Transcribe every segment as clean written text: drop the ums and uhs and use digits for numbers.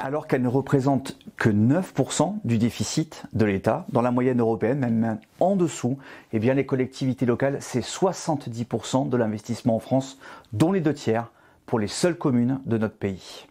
Alors qu'elle ne représente que 9% du déficit de l'État, dans la moyenne européenne, même en dessous, eh bien les collectivités locales, c'est 70% de l'investissement en France, dont les 2/3 pour les seules communes de notre pays.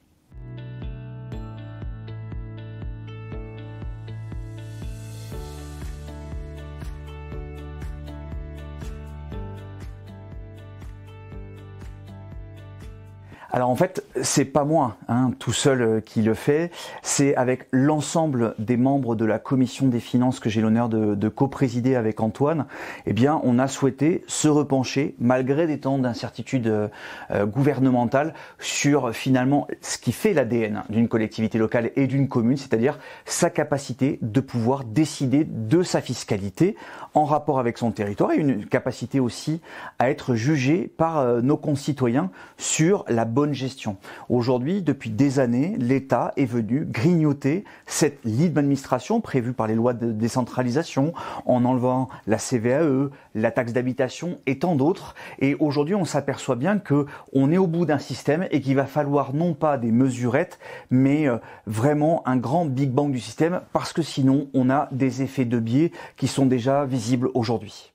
Alors en fait, c'est pas moi tout seul qui le fait, c'est avec l'ensemble des membres de la commission des finances que j'ai l'honneur de co-présider avec Antoine. Eh bien, on a souhaité se repencher, malgré des temps d'incertitude gouvernementale, sur finalement ce qui fait l'ADN d'une collectivité locale et d'une commune, c'est-à-dire sa capacité de pouvoir décider de sa fiscalité en rapport avec son territoire et une capacité aussi à être jugée par nos concitoyens sur la bonne gestion. Aujourd'hui, depuis des années, l'État est venu grignoter cette libre administration prévue par les lois de décentralisation en enlevant la CVAE, la taxe d'habitation et tant d'autres. Et aujourd'hui, on s'aperçoit bien que on est au bout d'un système et qu'il va falloir non pas des mesurettes, mais vraiment un grand Big Bang du système, parce que sinon, on a des effets de biais qui sont déjà visibles aujourd'hui.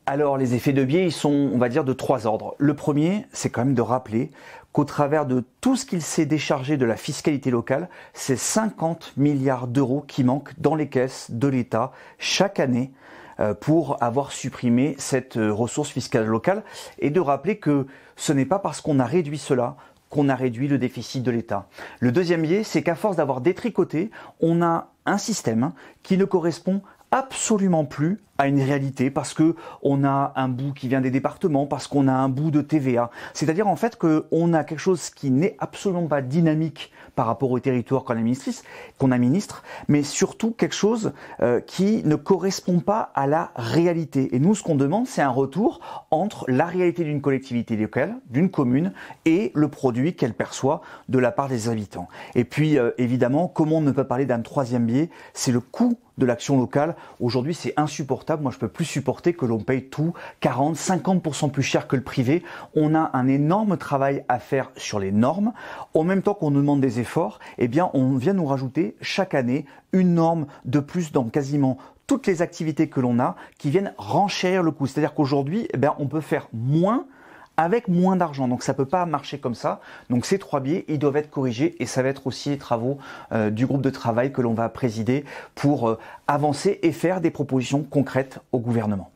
Alors les effets de biais, ils sont, on va dire, de 3 ordres. Le premier, c'est quand même de rappeler qu'au travers de tout ce qu'il s'est déchargé de la fiscalité locale, c'est 50 milliards d'euros qui manquent dans les caisses de l'État chaque année pour avoir supprimé cette ressource fiscale locale, et de rappeler que ce n'est pas parce qu'on a réduit cela qu'on a réduit le déficit de l'État. Le deuxième biais, c'est qu'à force d'avoir détricoté, on a un système qui ne correspond absolument plus à une réalité, parce que on a un bout qui vient des départements, parce qu'on a un bout de TVA. C'est-à-dire en fait qu'on a quelque chose qui n'est absolument pas dynamique par rapport au territoire qu'on administre, mais surtout quelque chose qui ne correspond pas à la réalité. Et nous, ce qu'on demande, c'est un retour entre la réalité d'une collectivité locale, d'une commune, et le produit qu'elle perçoit de la part des habitants. Et puis, évidemment, comment on ne peut parler d'un troisième biais, c'est le coût de l'action locale. Aujourd'hui, c'est insupportable. Moi, je peux plus supporter que l'on paye tout 40, 50% plus cher que le privé. On a un énorme travail à faire sur les normes. En même temps qu'on nous demande des efforts, eh bien, on vient nous rajouter chaque année une norme de plus dans quasiment toutes les activités que l'on a, qui viennent renchérir le coût. C'est-à-dire qu'aujourd'hui, eh bien, on peut faire moins avec moins d'argent. Donc ça peut pas marcher comme ça. Donc ces 3 biais, ils doivent être corrigés, et ça va être aussi les travaux du groupe de travail que l'on va présider pour avancer et faire des propositions concrètes au gouvernement.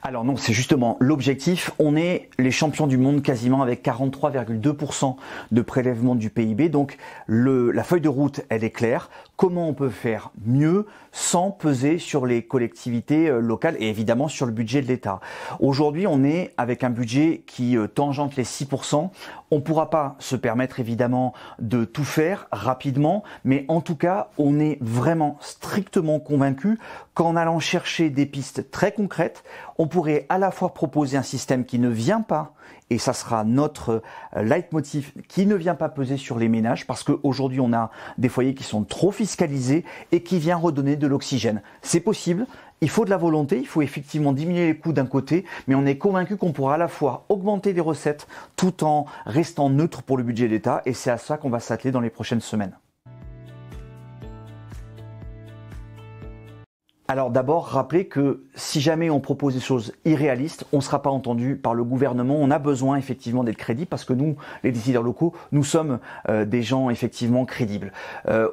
Alors non, c'est justement l'objectif. On est les champions du monde quasiment, avec 43,2% de prélèvement du PIB. Donc la feuille de route, elle est claire. Comment on peut faire mieux sans peser sur les collectivités locales et évidemment sur le budget de l'État. Aujourd'hui, on est avec un budget qui tangente les 6%. On ne pourra pas se permettre évidemment de tout faire rapidement, mais en tout cas, on est vraiment strictement convaincu qu'en allant chercher des pistes très concrètes, on pourrait à la fois proposer un système qui ne vient pas, et ça sera notre leitmotiv, qui ne vient pas peser sur les ménages, parce qu'aujourd'hui on a des foyers qui sont trop fiscalisés et qui vient redonner de l'oxygène. C'est possible, il faut de la volonté, il faut effectivement diminuer les coûts d'un côté, mais on est convaincu qu'on pourra à la fois augmenter les recettes tout en restant neutre pour le budget d'État, et c'est à ça qu'on va s'atteler dans les prochaines semaines. Alors d'abord, rappeler que si jamais on propose des choses irréalistes, on ne sera pas entendu par le gouvernement. On a besoin effectivement d'être crédible, parce que nous, les décideurs locaux, nous sommes des gens effectivement crédibles.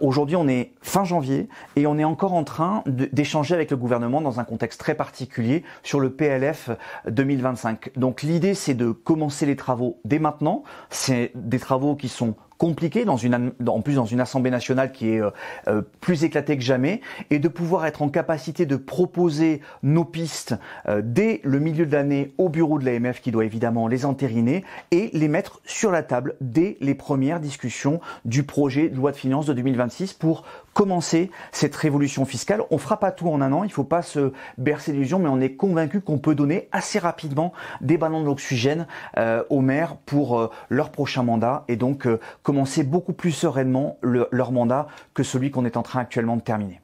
Aujourd'hui, on est fin janvier et on est encore en train d'échanger avec le gouvernement dans un contexte très particulier sur le PLF 2025. Donc l'idée, c'est de commencer les travaux dès maintenant. C'est des travaux qui sont compliqué, en plus dans une Assemblée nationale qui est plus éclatée que jamais, et de pouvoir être en capacité de proposer nos pistes dès le milieu de l'année au bureau de l'AMF, qui doit évidemment les entériner, et les mettre sur la table dès les premières discussions du projet de loi de finances de 2026 pour commencer cette révolution fiscale. On fera pas tout en un an, il ne faut pas se bercer d'illusions, mais on est convaincu qu'on peut donner assez rapidement des ballons d'oxygène aux maires pour leur prochain mandat, et donc commencer beaucoup plus sereinement leur mandat que celui qu'on est en train actuellement de terminer.